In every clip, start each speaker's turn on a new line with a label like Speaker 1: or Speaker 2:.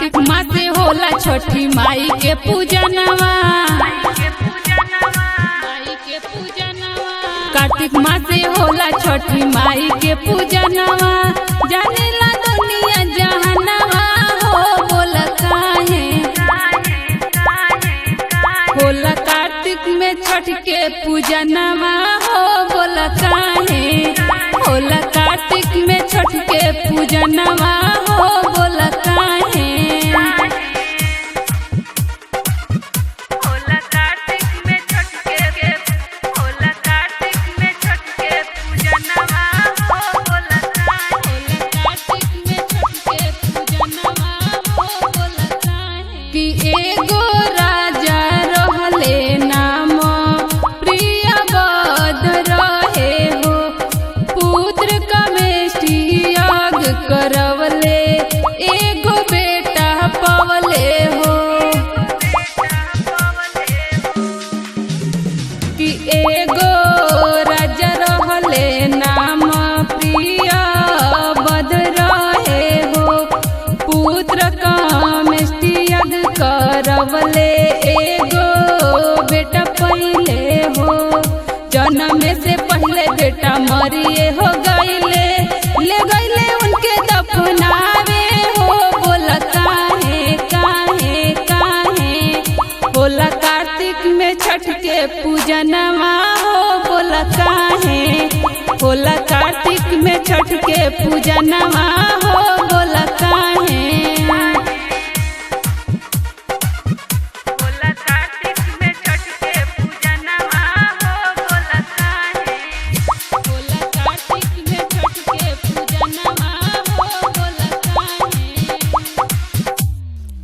Speaker 1: कार्तिक मास से होला छठी माई के पूजनवा। कार्तिक मास से होला छठी माई के पूजनवा। जानेला दुनिया जहानवा हो बोला काहे। होला कार्तिक में छठ के पूजनवा हो बोला काहे। होला कार्तिक में छठ के पूजनवा हो बोला काहे। कि एगो राजा रहले नाम प्रियव्रत रहे हो। पुत्र कमेष्टि यज्ञ करवले एगो बेटा पवले हो। कि एगो राजा रहले नाम प्रियव्रत रहे हो। पुत्र कमेष्टि यज्ञ करवले एगो बेटा पहिले हो। जन्म से पहले बेटा मरिए हो गईले, ले गईले उनके दफनावे हो बोला काहे काहे काहे। बोला कार्तिक में छठ के पूजनवा हो बोला काहे। बोला कार्तिक में छठ के पूजनवा हो बोला काहे।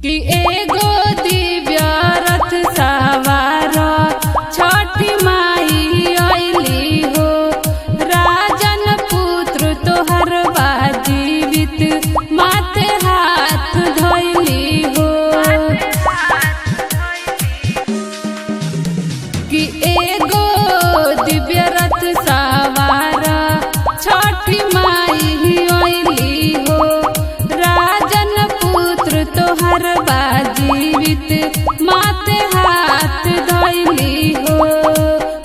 Speaker 1: कि एगो दिव्य रथ सवार छठी माई अइली हो। राजन पुत्र तोहर बा जीवित, माथे हाथ धइली हो। कि एगो दिव्य रथ सवार छठी माई अइली हो। राजन पुत्र तोहर बा जीवित, माथे हाथ धइली हो।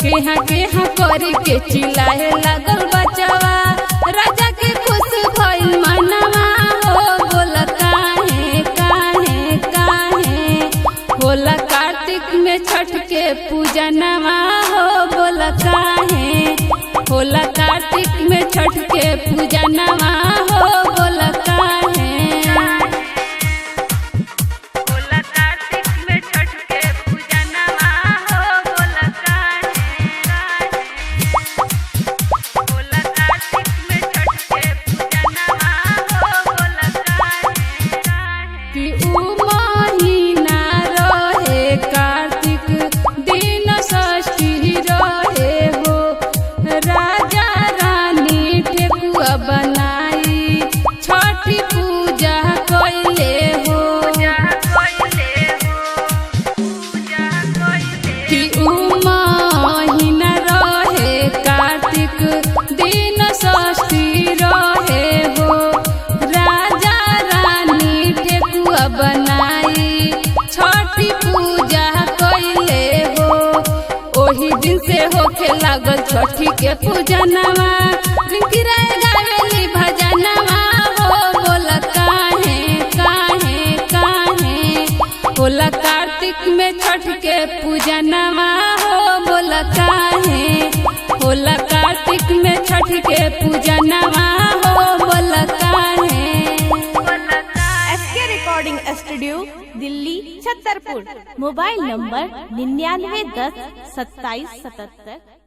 Speaker 1: केहा केहा करी के चिल्लाए लागल बचवा। राजा के खुश भइल मनवा हो बोला काहे काहे काहे। होला कार्तिक में छठ के पूजनवा हो बोला काहे। होला कार्तिक में छठ के पूजनवा हो बोला काहे। कि उ महीना रहे कार्तिक, दिन षष्ठी रहे हो। राजा रानी ठेकुआ बनाई छठी पूजा कइले हो। कि उ महीना रहे कार्तिक, दिन षष्ठी रहे हो। राजा रानी ठेकुआ बनाई छठी पूजा कइले हो। ओही दिन से होखे लागल छठी के पूजनवा। रिंकिराय गावेली भजनवा हो बोला काहे काहे काहे। होला कार्तिक में छठ के पूजनवा हो बोला काहे। होला कार्तिक में छठ के पूजनवा हो बोला काहे।
Speaker 2: SK recording studio Delhi Chhatarpur. Mobile number 9910 2777।